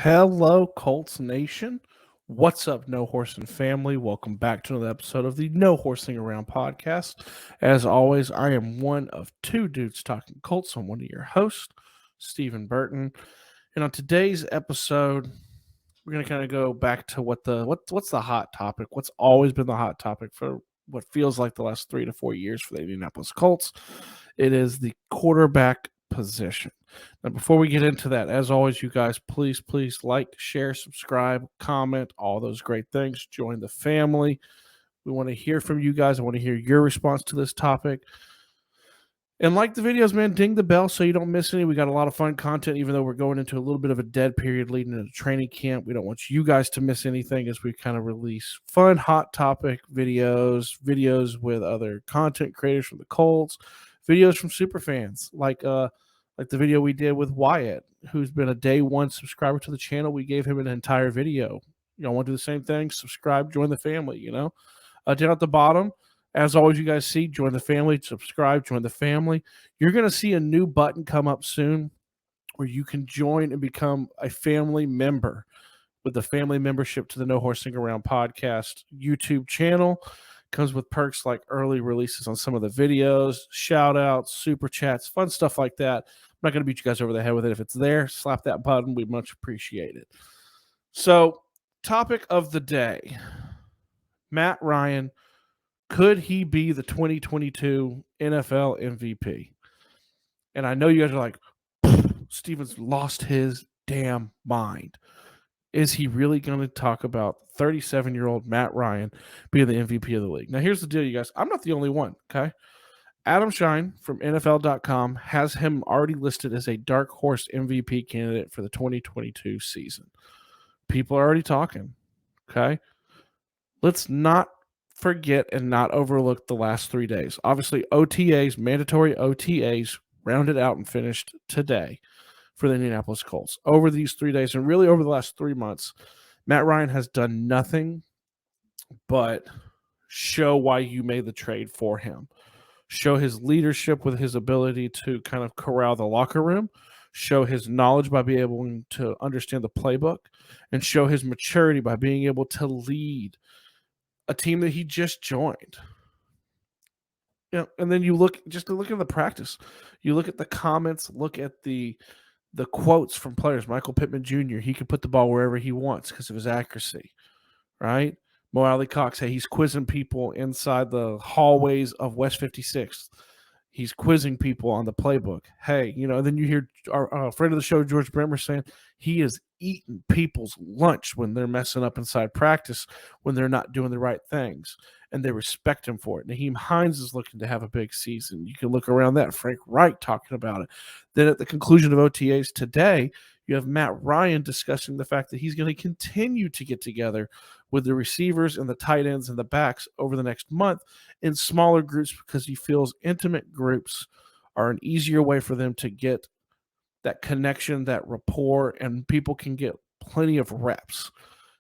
Hello, Colts Nation. What's up, No Horsing family? Welcome back to another episode of the No Horsing Around podcast. As always, I am one of two dudes talking Colts. I'm one of your hosts, Stephen Burton. And on today's episode, we're going to kind of go back to what's the hot topic, what's always been the hot topic for what feels like the last 3 to 4 years for the Indianapolis Colts. It is the quarterback position. Now, before we get into that, as always, you guys, please like, share, subscribe, comment, all those great things. Join the family. We want to hear from you guys. I want to hear your response to this topic. And like the videos, man, ding the bell so you don't miss any. We got a lot of fun content, even though we're going into a little bit of a dead period leading into training camp. We don't want you guys to miss anything as we kind of release fun, hot topic videos with other content creators from the Colts, videos from super fans, like the video we did with Wyatt, who's been a day one subscriber to the channel. We gave him an entire video. You know, want to do the same thing? Subscribe, join the family, down at the bottom. As always, you guys see, join the family, subscribe, join the family. You're going to see a new button come up soon where you can join and become a family member with the family membership to the No Horsing Around podcast YouTube channel. Comes with perks like early releases on some of the videos, shout outs, super chats, fun stuff like that. I'm not going to beat you guys over the head with it. If it's there, slap that button. We much appreciate it. So, topic of the day, Matt Ryan. Could he be the 2022 NFL MVP? And I know you guys are like, Steven's lost his damn mind. Is he really going to talk about 37-year-old Matt Ryan being the MVP of the league? Now, here's the deal, you guys. I'm not the only one, okay? Adam Shine from NFL.com has him already listed as a Darkhorse MVP candidate for the 2022 season. People are already talking, okay? Let's not forget and not overlook the last 3 days. Obviously, OTAs, mandatory OTAs, rounded out and finished today for the Indianapolis Colts. Over these 3 days, and really over the last 3 months, Matt Ryan has done nothing but show why you made the trade for him. Show his leadership with his ability to kind of corral the locker room, show his knowledge by being able to understand the playbook, and show his maturity by being able to lead a team that he just joined. And then you look at the practice. You look at the comments, look at the quotes from players. Michael Pittman Jr., he can put the ball wherever he wants because of his accuracy, right? Mo Alley Cox, hey, he's quizzing people inside the hallways of West 56th. He's quizzing people on the playbook. Hey, then you hear our friend of the show, George Bremer, saying he is eating people's lunch when they're messing up inside practice, when they're not doing the right things, and they respect him for it. Naheem Hines is looking to have a big season. You can look around that. Frank Wright talking about it. Then at the conclusion of OTAs today, you have Matt Ryan discussing the fact that he's going to continue to get together with the receivers and the tight ends and the backs over the next month in smaller groups because he feels intimate groups are an easier way for them to get that connection, that rapport, and people can get plenty of reps.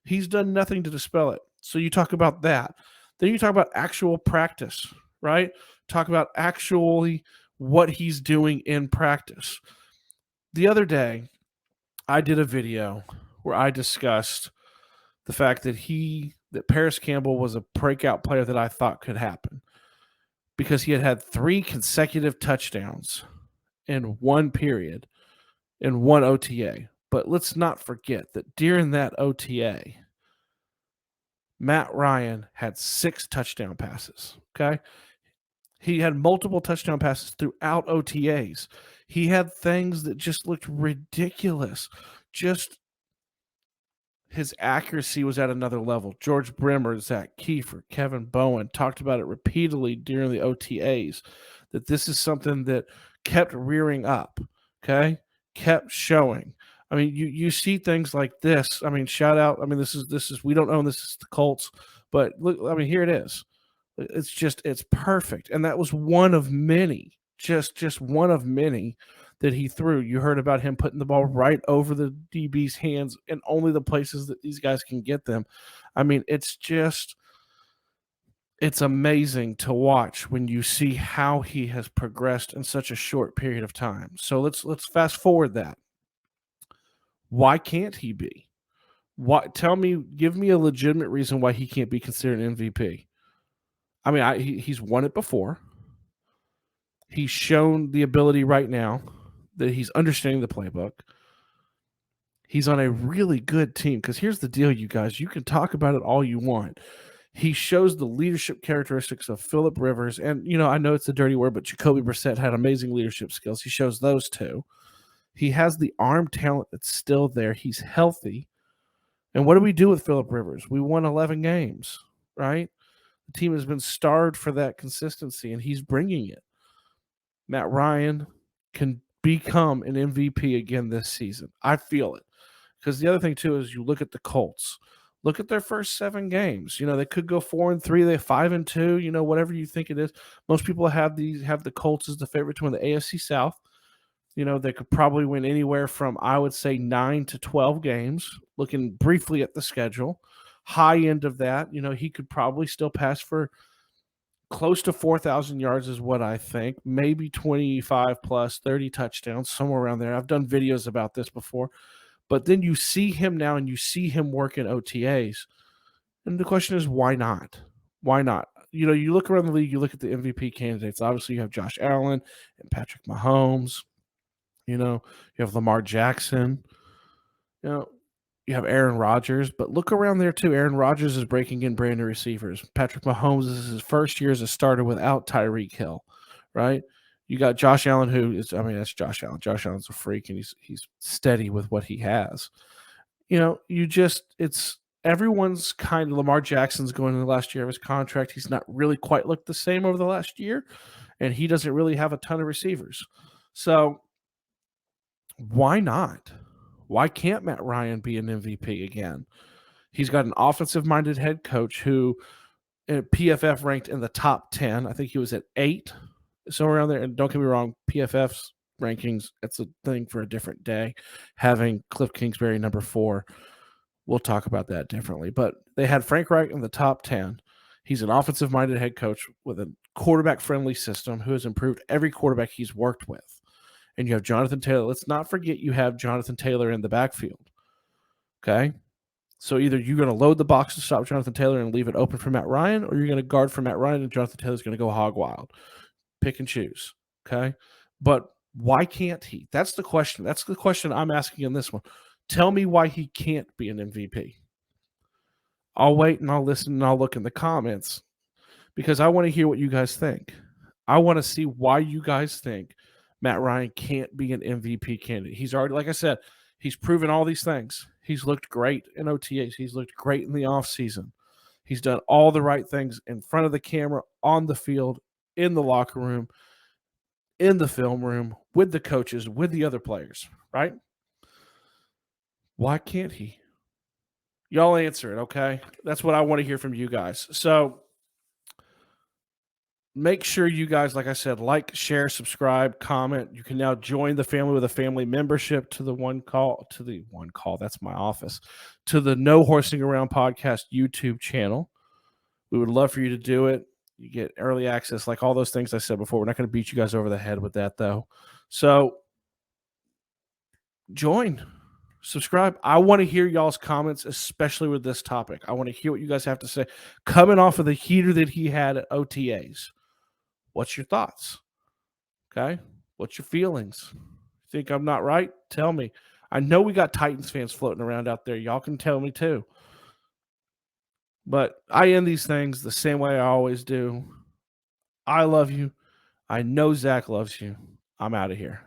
He's done nothing to dispel it. So you talk about that. Then you talk about actual practice, right? Talk about actually what he's doing in practice. The other day, I did a video where I discussed the fact that Paris Campbell was a breakout player that I thought could happen because he had 3 consecutive touchdowns in one period in one OTA. But let's not forget that during that OTA, Matt Ryan had 6 touchdown passes, okay? He had multiple touchdown passes throughout OTAs. He had things that just looked ridiculous. Just his accuracy was at another level. George Bremer, Zach Kiefer, Kevin Bowen talked about it repeatedly during the OTAs, that this is something that kept rearing up, okay? Kept showing. I mean, you see things like this. I mean, shout out. I mean, this is we don't own this is the Colts, but look, I mean, here it is. It's perfect. And that was one of many, just one of many that he threw. You heard about him putting the ball right over the DB's hands in only the places that these guys can get them. I mean, it's amazing to watch when you see how he has progressed in such a short period of time. So let's fast forward that. Why can't he be? Give me a legitimate reason why he can't be considered an MVP. I mean, he's won it before. He's shown the ability right now that he's understanding the playbook. He's on a really good team because here's the deal, you guys. You can talk about it all you want. He shows the leadership characteristics of Phillip Rivers, and I know it's a dirty word, but Jacoby Brissett had amazing leadership skills. He shows those too. He has the arm talent that's still there. He's healthy. And what do we do with Phillip Rivers? We won 11 games, right? The team has been starved for that consistency, and he's bringing it. Matt Ryan can become an MVP again this season. I feel it. Because the other thing, too, is you look at the Colts. Look at their first 7 games. They could go 4-3, they 5-2, whatever you think it is. Most people have the Colts as the favorite to win the AFC South. They could probably win anywhere from, I would say, 9 to 12 games, looking briefly at the schedule. High end of that, he could probably still pass for close to 4,000 yards is what I think. Maybe 25 plus, 30 touchdowns, somewhere around there. I've done videos about this before. But then you see him now and you see him work in OTAs. And the question is, why not? Why not? You look around the league, you look at the MVP candidates. Obviously, you have Josh Allen and Patrick Mahomes. You have Lamar Jackson. You have Aaron Rodgers. But look around there, too. Aaron Rodgers is breaking in brand new receivers. Patrick Mahomes is his first year as a starter without Tyreek Hill, right? You got Josh Allen, that's Josh Allen. Josh Allen's a freak, and he's steady with what he has. It's everyone's kind of Lamar Jackson's going in the last year of his contract. He's not really quite looked the same over the last year, and he doesn't really have a ton of receivers. So why not? Why can't Matt Ryan be an MVP again? He's got an offensive-minded head coach who PFF ranked in the top 10. I think he was at 8, somewhere around there. And don't get me wrong, PFF's rankings, that's a thing for a different day. Having Cliff Kingsbury number 4, we'll talk about that differently. But they had Frank Reich in the top 10. He's an offensive-minded head coach with a quarterback-friendly system who has improved every quarterback he's worked with. And you have Jonathan Taylor. Let's not forget you have Jonathan Taylor in the backfield. Okay? So either you're going to load the box to stop Jonathan Taylor and leave it open for Matt Ryan, or you're going to guard for Matt Ryan and Jonathan Taylor's going to go hog wild. Pick and choose. Okay? But why can't he? That's the question. That's the question I'm asking in this one. Tell me why he can't be an MVP. I'll wait and I'll listen and I'll look in the comments because I want to hear what you guys think. I want to see why you guys think Matt Ryan can't be an MVP candidate. He's already, like I said, he's proven all these things. He's looked great in OTAs. He's looked great in the offseason. He's done all the right things in front of the camera, on the field, in the locker room, in the film room, with the coaches, with the other players, right? Why can't he? Y'all answer it, okay? That's what I want to hear from you guys. So make sure you guys, like I said, like, share, subscribe, comment. You can now join the family with a family membership to the one call, that's my office, to the No Horsing Around Podcast YouTube channel. We would love for you to do it. You get early access, like all those things I said before. We're not going to beat you guys over the head with that, though. So join, subscribe. I want to hear y'all's comments, especially with this topic. I want to hear what you guys have to say. Coming off of the heater that he had at OTAs, what's your thoughts? Okay? What's your feelings? Think I'm not right? Tell me. I know we got Titans fans floating around out there. Y'all can tell me too. But I end these things the same way I always do. I love you. I know Zach loves you. I'm out of here.